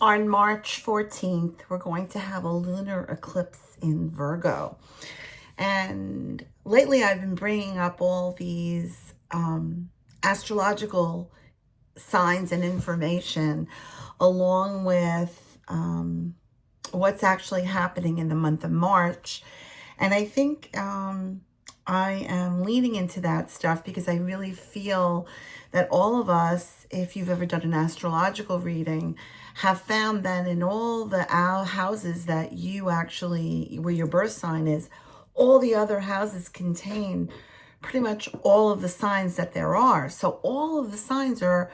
On March 14th, we're going to have a lunar eclipse in Virgo. And lately I've been bringing up all these astrological signs and information along with what's actually happening in the month of March. And I think I am leaning into that stuff because I really feel that all of us, if you've ever done an astrological reading, have found that in all the houses that you actually, where your birth sign is, all the other houses contain pretty much all of the signs that there are. So all of the signs are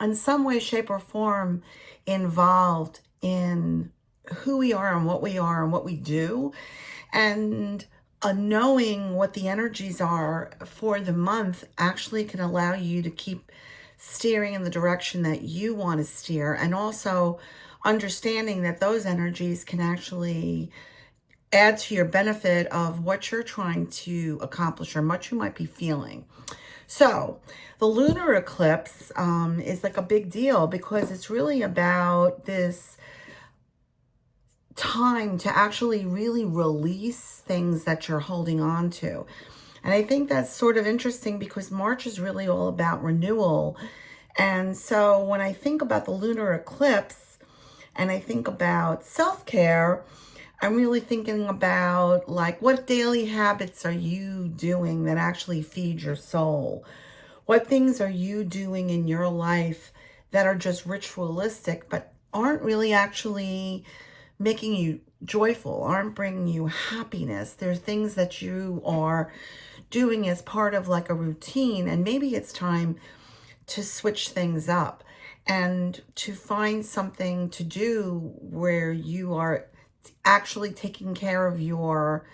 in some way, shape, or form involved in who we are and what we do. And knowing what the energies are for the month actually can allow you to keep steering in the direction that you want to steer, and also understanding that those energies can actually add to your benefit of what you're trying to accomplish or what you might be feeling. So the lunar eclipse is like a big deal because it's really about this time to actually really release things that you're holding on to. And I think that's sort of interesting because March is really all about renewal. And so when I think about the lunar eclipse and I think about self-care, I'm really thinking about like, what daily habits are you doing that actually feed your soul? What things are you doing in your life that are just ritualistic but aren't really actually making you joyful, aren't bringing you happiness? There are things that you are doing as part of like a routine, and maybe it's time to switch things up and to find something to do where you are actually taking care of your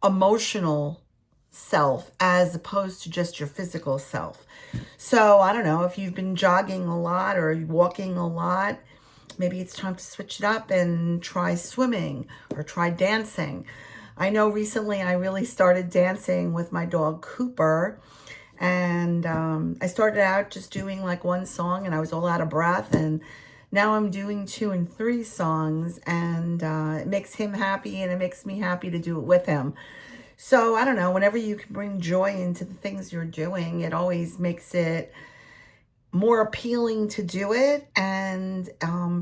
emotional self as opposed to just your physical self. So I don't know, if you've been jogging a lot or walking a lot, maybe it's time to switch it up and try swimming or try dancing. I know recently I really started dancing with my dog Cooper, and I started out just doing like one song and I was all out of breath, and now I'm doing 2 and 3 songs, and it makes him happy and it makes me happy to do it with him. So I don't know, whenever you can bring joy into the things you're doing, it always makes it more appealing to do it and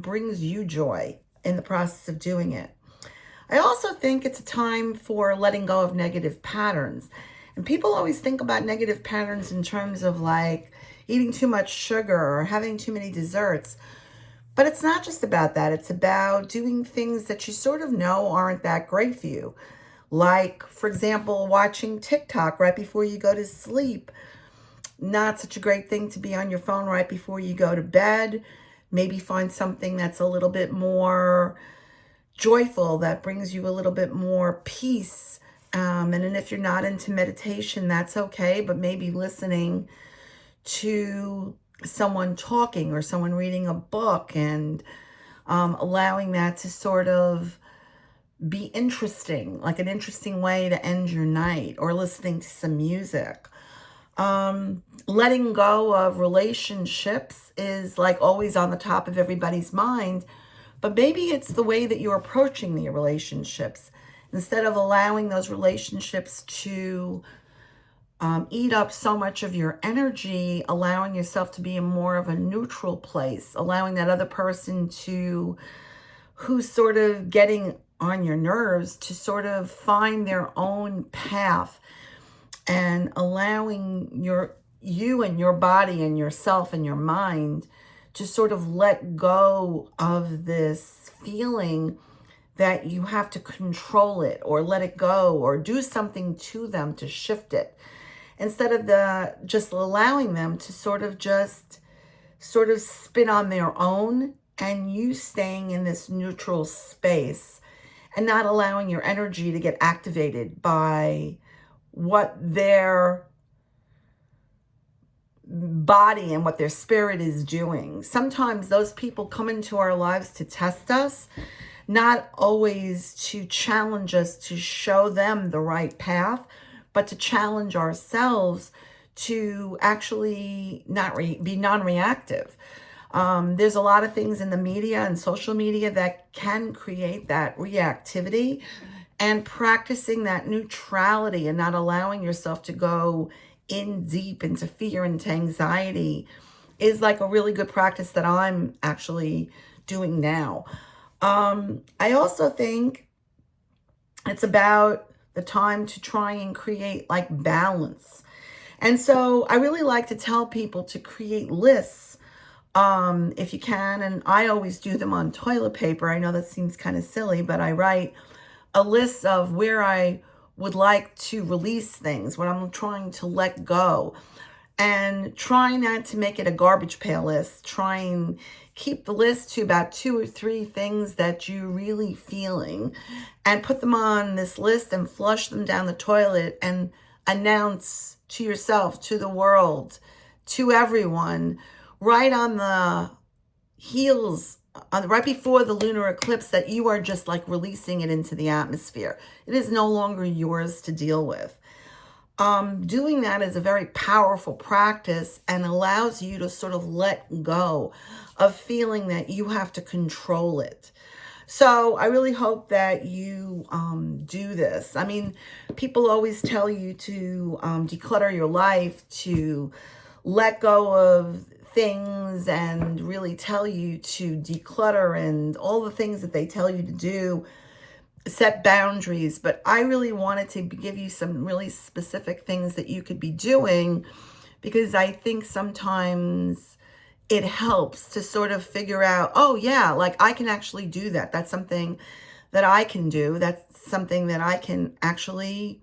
brings you joy in the process of doing it. I also think it's a time for letting go of negative patterns. And people always think about negative patterns in terms of like eating too much sugar or having too many desserts. But it's not just about that. It's about doing things that you sort of know aren't that great for you. Like, for example, watching TikTok right before you go to sleep. Not such a great thing to be on your phone right before you go to bed. Maybe find something that's a little bit more joyful, that brings you a little bit more peace. And then if you're not into meditation, that's okay. But maybe listening to someone talking or someone reading a book and allowing that to sort of be interesting, like an interesting way to end your night, or listening to some music. Letting go of relationships is like always on the top of everybody's mind, but maybe it's the way that you're approaching the relationships. Instead of allowing those relationships to eat up so much of your energy, allowing yourself to be in more of a neutral place, allowing that other person who's sort of getting on your nerves to sort of find their own path, and allowing you and your body and yourself and your mind to sort of let go of this feeling that you have to control it or let it go or do something to them to shift it, instead of just allowing them to sort of spin on their own, and you staying in this neutral space and not allowing your energy to get activated by what their body and what their spirit is doing. Sometimes those people come into our lives to test us, not always to challenge us to show them the right path, but to challenge ourselves to actually not be non-reactive. There's a lot of things in the media and social media that can create that reactivity, and practicing that neutrality and not allowing yourself to go in deep into fear and anxiety is like a really good practice that I'm actually doing now. I also think it's about the time to try and create like balance. And so I really like to tell people to create lists, if you can. And I always do them on toilet paper. I know that seems kind of silly, but I write a list of where I would like to release things, what I'm trying to let go, and try not to make it a garbage pail list. Try and keep the list to about 2 or 3 things that you're really feeling, and put them on this list and flush them down the toilet and announce to yourself, to the world, to everyone, right on the heels, right before the lunar eclipse, that you are just like releasing it into the atmosphere. It is no longer yours to deal with. Doing that is a very powerful practice and allows you to sort of let go of feeling that you have to control it. So I really hope that you do this. I mean, people always tell you to declutter your life, to let go of things, and really tell you to declutter and all the things that they tell you to do, set boundaries. But I really wanted to give you some really specific things that you could be doing, because I think sometimes it helps to sort of figure out, oh yeah, like I can actually do that. That's something that I can do. That's something that I can actually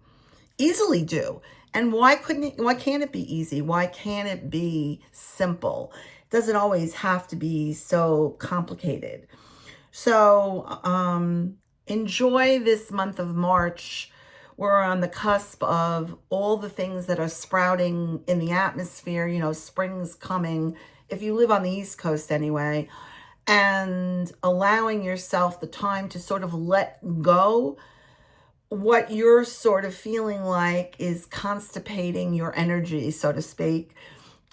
easily do. And why can't it be easy? Why can't it be simple? It doesn't always have to be so complicated. So enjoy this month of March. We're on the cusp of all the things that are sprouting in the atmosphere. You know, spring's coming, if you live on the East Coast anyway, and allowing yourself the time to sort of let go what you're sort of feeling like is constipating your energy, so to speak,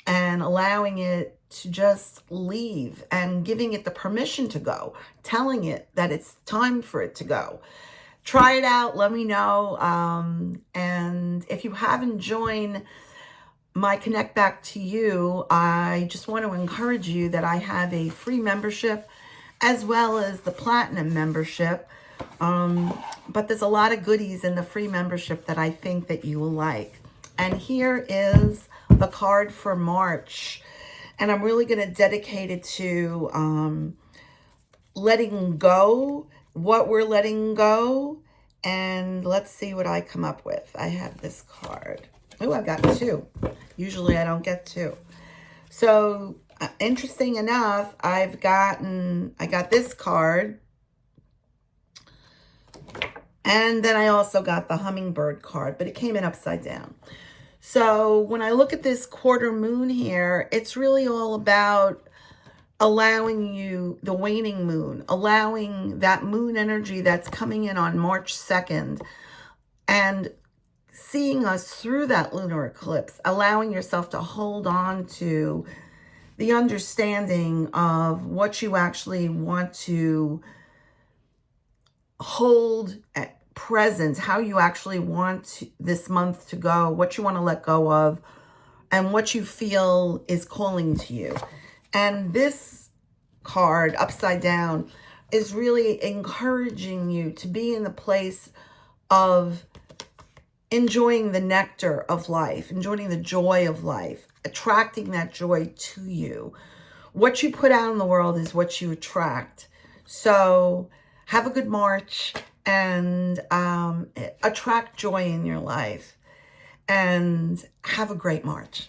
and allowing it to just leave and giving it the permission to go, telling it that it's time for it to go. Try it out. Let me know. And if you haven't joined my Connect Back to You, I just want to encourage you that I have a free membership as well as the platinum membership. But there's a lot of goodies in the free membership that I think that you will like. And here is the card for March. And I'm really going to dedicate it to letting go, what we're letting go. And let's see what I come up with. I have this card. Oh, I got 2. Usually I don't get 2. So interesting enough, I got this card. And then I also got the hummingbird card, but it came in upside down. So when I look at this quarter moon here, it's really all about allowing you, the waning moon, allowing that moon energy that's coming in on March 2nd and seeing us through that lunar eclipse, allowing yourself to hold on to the understanding of what you actually want to hold at present, how you actually want this month to go, what you want to let go of, and what you feel is calling to you. And this card upside down is really encouraging you to be in the place of enjoying the nectar of life, enjoying the joy of life, attracting that joy to you. What you put out in the world is what you attract. So have a good March and attract joy in your life, and have a great March.